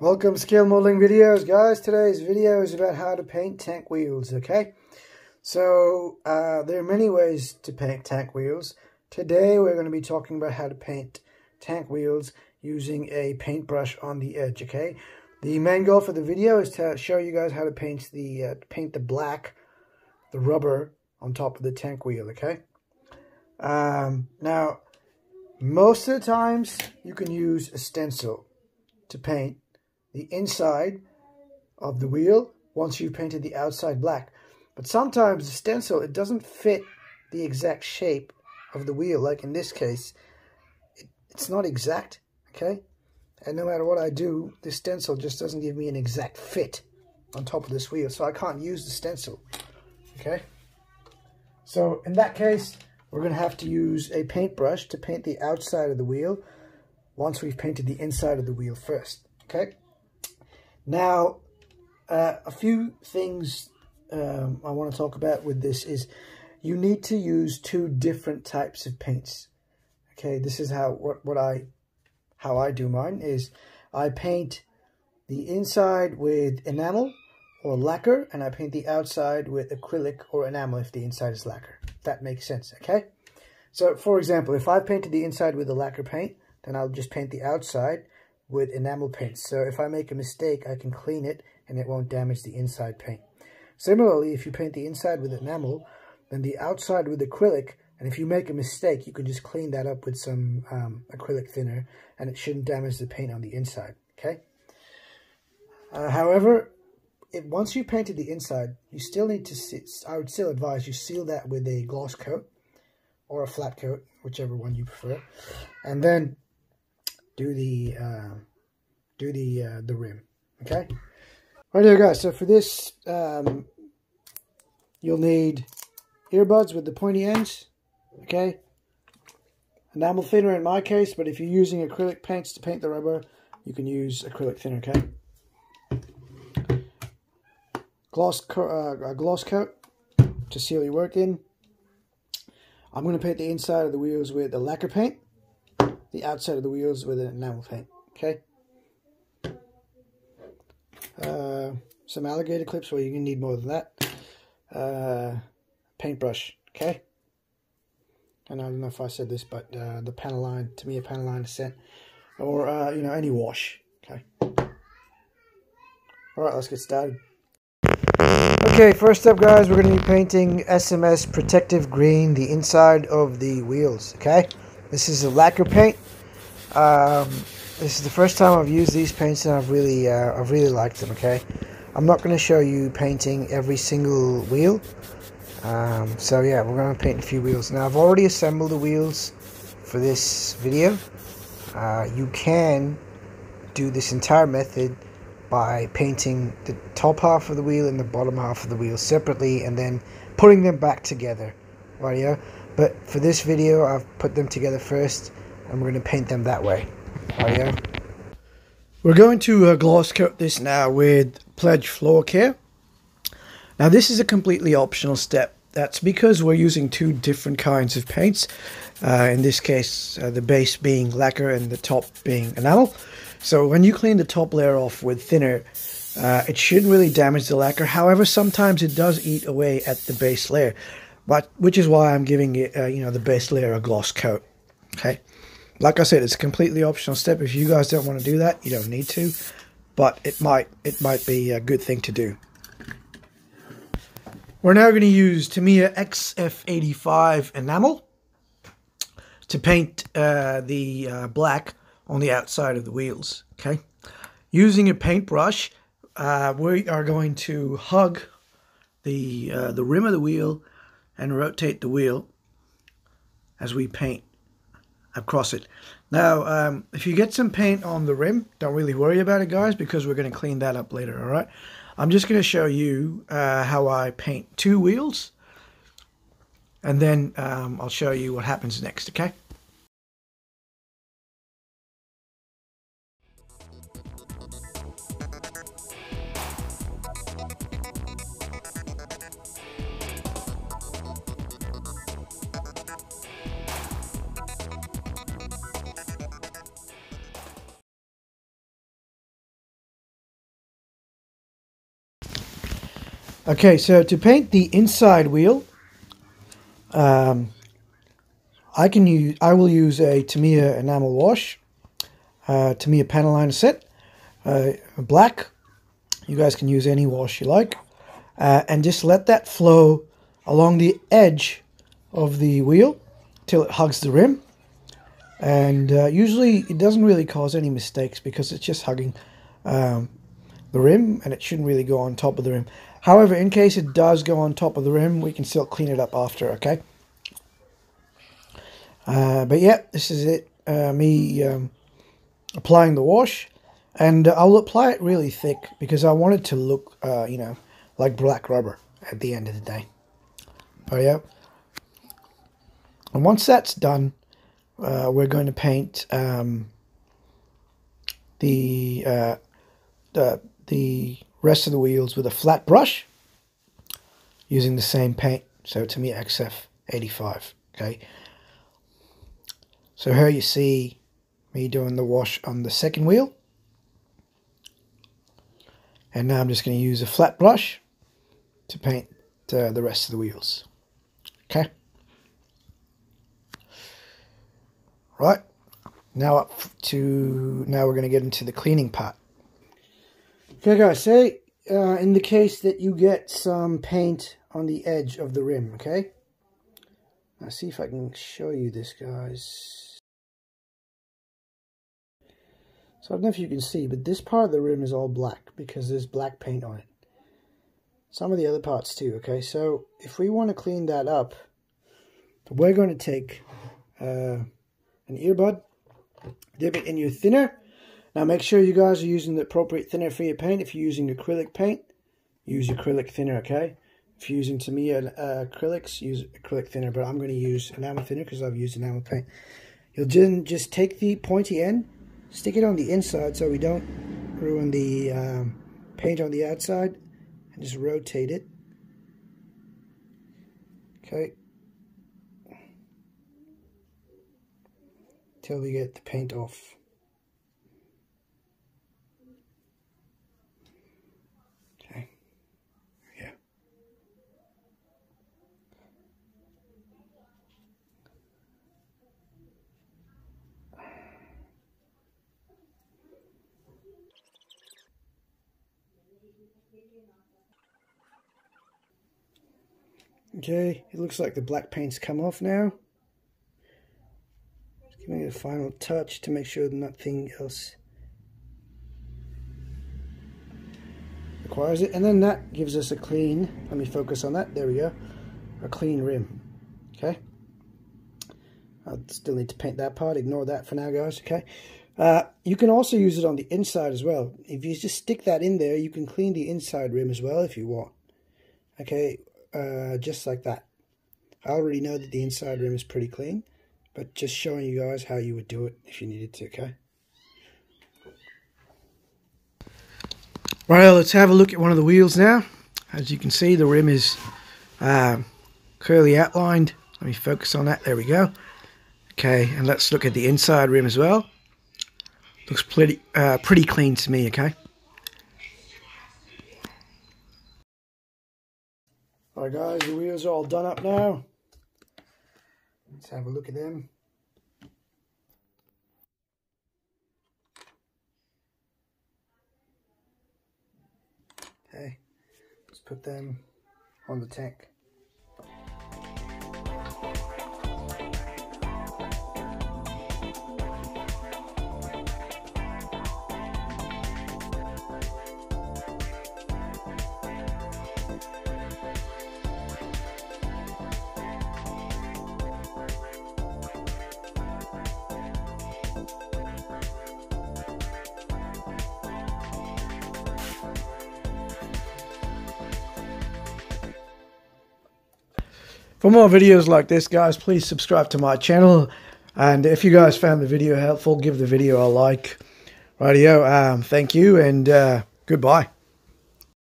Welcome Scale Modeling Videos, guys. Today's video is about how to paint tank wheels, okay? So, there are many ways to paint tank wheels. Today, we're going to be talking about how to paint tank wheels using a paintbrush on the edge, okay? The main goal for the video is to show you guys how to paint the black, the rubber on top of the tank wheel, okay? Now, most of the times, you can use a stencil to paint the inside of the wheel once you've painted the outside black. But sometimes the stencil, it doesn't fit the exact shape of the wheel. Like in this case, it's not exact, okay? And no matter what I do, the stencil just doesn't give me an exact fit on top of this wheel. So I can't use the stencil, okay? So in that case, we're going to have to use a paintbrush to paint the outside of the wheel once we've painted the inside of the wheel first, okay? Now, a few things I want to talk about with this is you need to use two different types of paints. Okay, this is how I do mine is I paint the inside with enamel or lacquer, and I paint the outside with acrylic or enamel if the inside is lacquer. If that makes sense, okay? So, for example, if I painted the inside with a lacquer paint, then I'll just paint the outside with enamel paint. So if I make a mistake, I can clean it and it won't damage the inside paint. Similarly, if you paint the inside with enamel, then the outside with acrylic, and if you make a mistake, you can just clean that up with some acrylic thinner and it shouldn't damage the paint on the inside, okay? However, once you painted the inside, you still need to, I would still advise you seal that with a gloss coat or a flat coat, whichever one you prefer, and then do the rim, okay? Right here, guys. So for this, you'll need earbuds with the pointy ends, okay? Enamel thinner in my case, but if you're using acrylic paints to paint the rubber, you can use acrylic thinner, okay? A gloss coat to seal your work in. I'm going to paint the inside of the wheels with a lacquer paint, the outside of the wheels with an enamel paint, okay? Some alligator clips, well, you're going to need more than that. Paintbrush, okay? And I don't know if I said this, but the Panaline, to me a Panaline scent, or, you know, any wash, okay? Alright, let's get started. Okay, first up, guys, we're going to be painting SMS Protective Green, the inside of the wheels, okay? This is a lacquer paint. This is the first time I've used these paints, and I've really liked them, okay? I'm not going to show you painting every single wheel. So yeah, we're going to paint a few wheels. Now, I've already assembled the wheels for this video. You can do this entire method by painting the top half of the wheel and the bottom half of the wheel separately and then putting them back together, right here. But for this video, I've put them together first and we're going to paint them that way, right here. We're going to gloss coat this now with Pledge Floor Care. Now this is a completely optional step. That's because we're using two different kinds of paints. In this case, the base being lacquer and the top being enamel. So when you clean the top layer off with thinner, it shouldn't really damage the lacquer. However, sometimes it does eat away at the base layer, which is why I'm giving it, you know, the base layer a gloss coat. Okay, like I said, it's a completely optional step. If you guys don't want to do that, you don't need to, but it might be a good thing to do. We're now going to use Tamiya XF85 enamel to paint the black on the outside of the wheels, okay? Using a paintbrush, we are going to hug the rim of the wheel and rotate the wheel as we paint across it. Now, if you get some paint on the rim, don't really worry about it, guys, because we're going to clean that up later, all right? I'm just going to show you how I paint two wheels, and then I'll show you what happens next, okay? Okay, so to paint the inside wheel, I will use a Tamiya enamel wash, Tamiya panel liner set, black. You guys can use any wash you like, and just let that flow along the edge of the wheel till it hugs the rim. And usually it doesn't really cause any mistakes because it's just hugging the rim, and it shouldn't really go on top of the rim. However, in case it does go on top of the rim, we can still clean it up after, okay? But yeah, this is it, me applying the wash. And I'll apply it really thick because I want it to look, you know, like black rubber at the end of the day. But yeah. And once that's done, we're going to paint the rest of the wheels with a flat brush using the same paint. So Tamiya XF85. Okay. So here you see me doing the wash on the second wheel. And now I'm just going to use a flat brush to paint the rest of the wheels. Okay. Right. Now we're going to get into the cleaning part. Okay guys, say in the case that you get some paint on the edge of the rim, okay? Let's see if I can show you this, guys. So I don't know if you can see, but this part of the rim is all black because there's black paint on it. Some of the other parts too, okay? So if we want to clean that up, we're going to take an earbud, dip it in your thinner. Now make sure you guys are using the appropriate thinner for your paint. If you're using acrylic paint, use acrylic thinner, okay? If you're using Tamiya acrylics, use acrylic thinner, but I'm going to use enamel thinner because I've used enamel paint. You'll just take the pointy end, stick it on the inside so we don't ruin the paint on the outside, and just rotate it. Okay. Till we get the paint off. Okay. Yeah. Okay, it looks like the black paint's come off now. Just giving it a final touch to make sure nothing else requires it. And then that gives us a clean, let me focus on that, there we go, a clean rim. Okay, I'll still need to paint that part, ignore that for now guys, okay. You can also use it on the inside as well. If you just stick that in there, you can clean the inside rim as well if you want. Okay, just like that. I already know that the inside rim is pretty clean, but just showing you guys how you would do it if you needed to, okay? Right, let's have a look at one of the wheels now. As you can see, the rim is clearly outlined. Let me focus on that, there we go. Okay, and let's look at the inside rim as well. Looks pretty clean to me, okay? Alright guys, the wheels are all done up now. Let's have a look at them. Okay, let's put them on the tank. For more videos like this, guys, please subscribe to my channel. And if you guys found the video helpful, give the video a like. Rightio, thank you and goodbye.